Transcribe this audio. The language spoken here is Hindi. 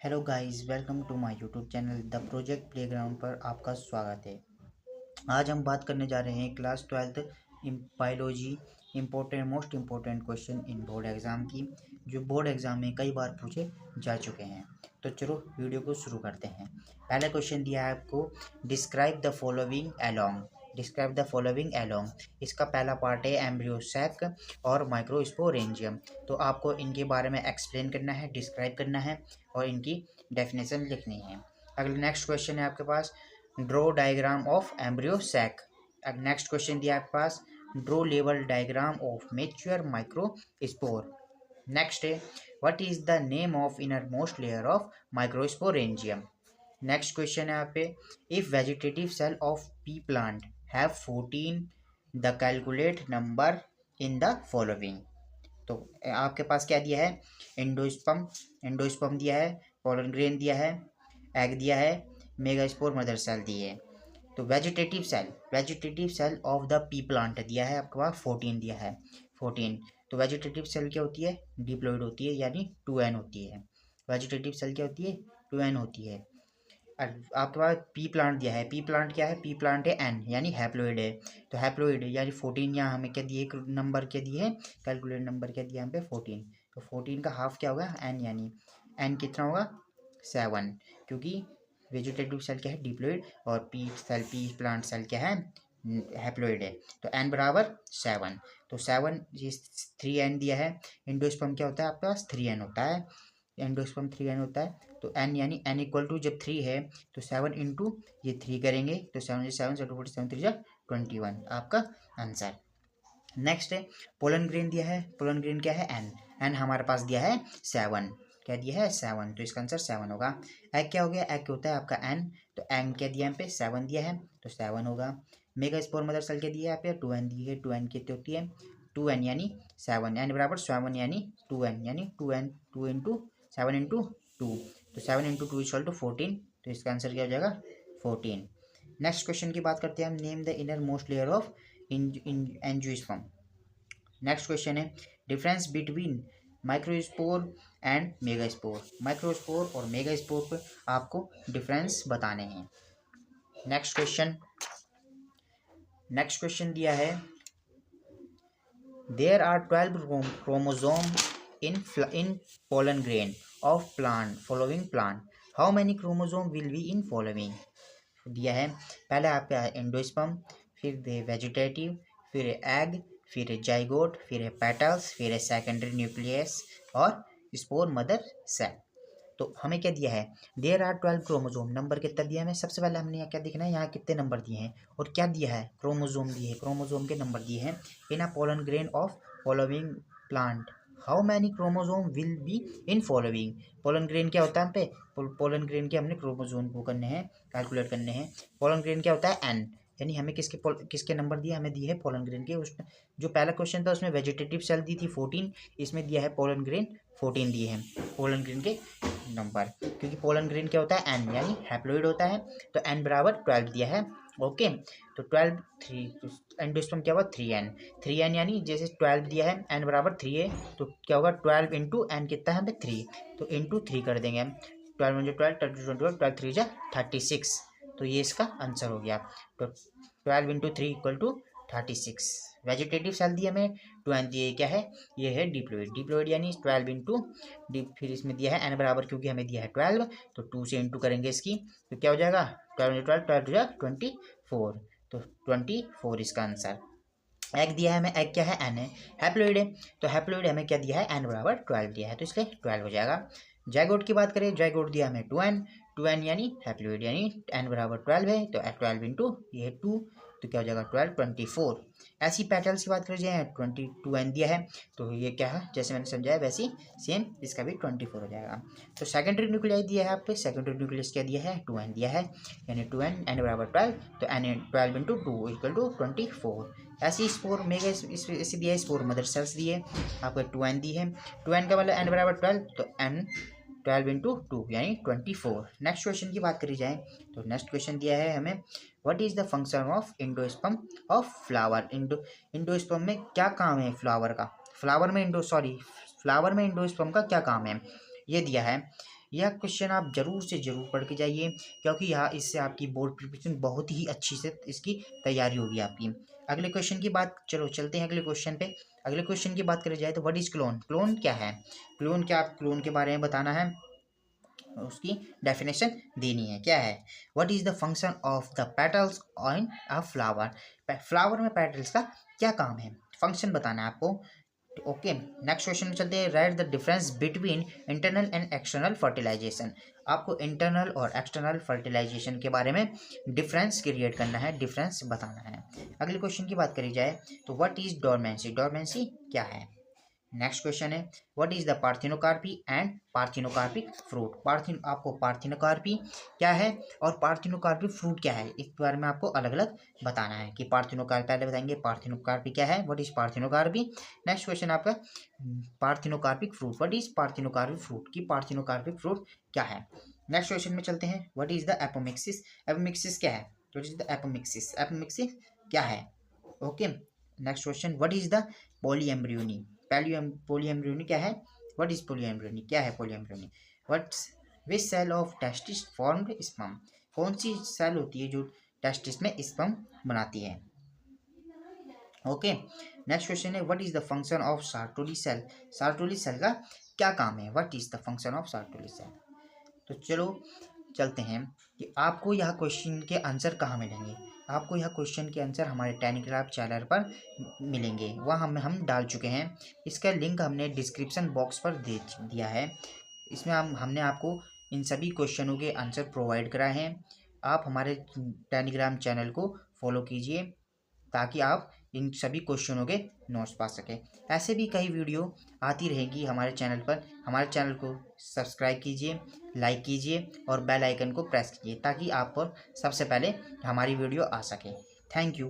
Hello guys, welcome to my YouTube channel the project playground पर आपका स्वागत है। आज हम बात करने जा रहे हैं class 12th biology most important question in board exam की, जो बोर्ड एग्ज़ाम में कई बार पूछे जा चुके हैं। तो चलो वीडियो को शुरू करते हैं। पहला क्वेश्चन दिया है आपको, डिस्क्राइब द फॉलोइंग एलोंग। इसका पहला पार्ट है एम्ब्रियो सैक और माइक्रोस्पोरेंजियम। तो आपको इनके बारे में एक्सप्लेन करना है, डिस्क्राइब करना है और इनकी डेफिनेशन लिखनी है। अगला नेक्स्ट क्वेश्चन है आपके पास, draw diagram of embryo sac. अब नेक्स्ट क्वेश्चन दिया आपके पास, draw level diagram of mature microspore. Next है, what is the name of inner most layer of microsporangium. Next question है यहाँ पे, if vegetative cell of P plant have 14 the calculate number in the following. तो आपके पास क्या दिया है, एंडोस्पर्म दिया है, पोलन ग्रेन दिया है, एग दिया है, मेगास्पोर मदर सेल दी है। तो vegetative cell of the pea plant दिया है आपके पास 14 दिया है 14। तो वेजिटेटिव सेल क्या होती है, डिप्लॉइड होती है, यानी 2n होती है। वेजिटेटिव सेल क्या होती है, 2n होती है। आपके पास पी प्लांट दिया है, पी प्लांट क्या है, पी प्लांट है एन, यानी हैप्लोइड है। तो हैप्लोइड यानी 14, यहाँ हमें क्या दिए, नंबर क्या दिए है, कैलकुलेट नंबर क्या दिया यहाँ पे 14। तो 14 का हाफ क्या होगा, एन, यानी एन कितना होगा 7, क्योंकि वेजिटेटिव सेल क्या है, डिप्लॉइड, और पी प्लांट सेल क्या है, हैप्लोइड है। तो एन बराबर 7। तो 7 ये 3n दिया है। एंडोस्पर्म क्या होता है आपके पास, 3n होता है। एंडोस्पर्म 3n होता है। तो n यानी n इक्वल टू जब 3 है तो 7 इंटू ये 3 करेंगे, तो 7 7 7 3 21 आपका आंसर। नेक्स्ट है, पोलन ग्रेन दिया है, पोलन ग्रेन क्या है, n हमारे पास दिया है 7, क्या दिया है 7, तो इसका आंसर 7 होगा। एग क्या हो गया, एग होता है आपका n, तो n क्या दिया यहाँ पे 7 दिया है, तो 7 होगा। मेगा स्पोर मदर सेल क्या दिया है यहाँ पे, 2n दी है, 2n कितनी होती है, 2n यानी 7, n बराबर 7 यानी 2n, यानी 2n 2 इंटू 7 इंटू 2, तो 7 इंटू 2 इक्वल टू 14, तो इसका आंसर क्या हो जाएगा 14। नेक्स्ट क्वेश्चन की बात करते हैं हम, name the inner most layer of angiosperm. Next question है, difference between microspore and megaspore. Microspore और मेगास्पोर पर आपको डिफरेंस बताने हैं। नेक्स्ट क्वेश्चन दिया है, there are 12 chromosome in pollen grain of plant following plant, how many chromosome will be in following. दिया है, पहले आपका है एंडोस्पर्म, फिर दे वेजिटेटिव, फिर एग, फिर है जाइगोट, फिर है पेटल्स, फिर है सेकेंडरी न्यूक्लियस और स्पोर मदर सेल। तो हमें क्या दिया है, देयर आर 12 क्रोमोसोम, नंबर कितना दिया है हमें, सबसे पहले हमने यहाँ क्या देखना है, यहाँ कितने नंबर दिए हैं और क्या दिया है, क्रोमोसोम दिए हैं, क्रोमोसोम के नंबर दिए हैं in a pollen grain of following plant, how many chromosome will be in following. Pollen grain क्या होता है, हम पे पोलन ग्रेन के हमने क्रोमोसोम को करने हैं, कैलकुलेट करने हैं। पोलन ग्रेन क्या होता है, एन, यानी हमें किसके नंबर दिए, हमें दिए है पोलन ग्रेन के। उसमें जो पहला क्वेश्चन था उसमें वेजिटेटिव सेल दी थी 14, इसमें दिया है पोलन ग्रेन 14 दिए हैं, पोलन ग्रेन के नंबर, क्योंकि पोलन ग्रेन क्या होता है, एन, यानी हैप्लोइड होता है। तो एन बराबर 12 दिया है, ओके। तो 12 3 एंडोस्पर्म क्या हुआ 3n यानी जैसे 12 दिया है, एन बराबर 3 है, तो क्या होगा 12 इंटू एन कितना है हमें 3, तो इंटू 3 कर देंगे हम, 12 इंटू 12 12 3 जा 36, तो ये इसका आंसर हो गया। तो 12 into 3 equal to 36। Vegetative cell दिए हमें 2n दिए, क्या है, ये है डिप्लोइड यानी 12 इंटू फिर इसमें दिया है एन बराबर, क्योंकि हमें दिया है 12, तो 2 से इंटू करेंगे इसकी, तो क्या हो जाएगा 12 इंटू 12 12 24, तो 24 इसका आंसर। एग दिया है हमें, एग क्या है, एन है, हैप्लोइड है, तो हैप्लोइड हमें क्या दिया है, एन बराबर 12 दिया है, तो इसलिए 12 हो जाएगा। जाइगोट की बात करें, जाइगोट दिया हमें 2n यानी हैप्लोइड यानी एन बराबर 12 है, तो 12 इंटू ये है 2, तो क्या हो जाएगा 12 24। ऐसी पेटल्स की बात करें जाए 22n दिया है, तो ये क्या है, जैसे मैंने समझाया वैसे ही सेम इसका भी 24 हो जाएगा। तो सेकेंडरी न्यूक्लियाई दिया है आप पे, सेकेंडरी न्यूक्लियस क्या दिया है, 2n दिया है, यानी 2n, एन बराबर 12, तो एन 12 इंटू 2 इक्वल टू 24। ऐसी स्पोर मेगा इसे दिया है, स्पोर मदर सेल्स दिए आपको 2n दी है, 2n का मतलब एन बराबर 12, तो एन 12 इंटू 2 यानी 24। नेक्स्ट क्वेश्चन की बात करी जाए, तो नेक्स्ट क्वेश्चन दिया है हमें, what is the function of endosperm of flower. Endosperm में क्या काम है फ्लावर का, फ्लावर में एंडोस्पर्म का क्या काम है, ये दिया है। यह क्वेश्चन आप जरूर से जरूर पढ़ के जाइए, क्योंकि यहाँ इससे आपकी बोर्ड प्रिपरेशन बहुत ही अच्छी से इसकी तैयारी होगी आपकी। अगले क्वेश्चन की बात, चलो चलते हैं अगले क्वेश्चन पे। अगले क्वेश्चन की बात करी जाए तो व्हाट इज क्लोन, क्लोन क्या है, क्लोन क्या, आप क्लोन के बारे में बताना है, उसकी डेफिनेशन देनी है। क्या है, what is the function of the petals on a flower, flower में पेटल्स का क्या काम है, फंक्शन बताना है आपको। ओके, नेक्स्ट क्वेश्चन में चलते हैं। Write the difference between internal and external fertilization, आपको इंटरनल और एक्सटर्नल फर्टिलाइजेशन के बारे में डिफरेंस क्रिएट करना है, डिफरेंस बताना है। अगले क्वेश्चन की बात करी जाए तो व्हाट इज डोरमेंसी, डोरमेंसी क्या है। नेक्स्ट क्वेश्चन है what is the parthenocarpy and parthenocarpic fruit, आपको पार्थिनोकार्पी क्या है और पार्थिनोकार्पिक फ्रूट क्या है, इस बारे में आपको अलग अलग बताना है कि पार्थिनोकार्पी, पहले बताएंगे पार्थिनोकार्पी क्या है, what is parthenocarpy. Next question आपका parthenocarpic fruit, what is parthenocarpic fruit की पार्थिनोकार्पिक फ्रूट क्या है। नेक्स्ट क्वेश्चन में चलते हैं। What is the apomixis, apomixis क्या है, what is the apomixis, apomixis क्या है। Okay, next question what is the polyembryony, polyembryony क्या है, व्हाट इज पोलियम्ब्रियोनी, क्या है polyembryony. What's which cell of testis formed sperm, कौन सी सेल होती है जो टेस्टिस में स्पर्म बनाती है। ओके, नेक्स्ट क्वेश्चन है what is the function of Sertoli cell, Sertoli cell का क्या काम है, what is the function of Sertoli cell. तो चलो चलते हैं कि आपको यह क्वेश्चन के आंसर कहाँ मिलेंगे, आपको यह क्वेश्चन के आंसर हमारे टेलीग्राम चैनल पर मिलेंगे, वह हम डाल चुके हैं। इसका लिंक हमने डिस्क्रिप्शन बॉक्स पर दे दिया है। इसमें हमने आपको इन सभी क्वेश्चनों के आंसर प्रोवाइड कराए हैं। आप हमारे टेलीग्राम चैनल को फॉलो कीजिए ताकि आप इन सभी क्वेश्चनों के नोट्स पा सकें। ऐसे भी कई वीडियो आती रहेगी हमारे चैनल पर, हमारे चैनल को सब्सक्राइब कीजिए, लाइक कीजिए और बेल आइकन को प्रेस कीजिए ताकि आप पर सबसे पहले हमारी वीडियो आ सके। Thank you.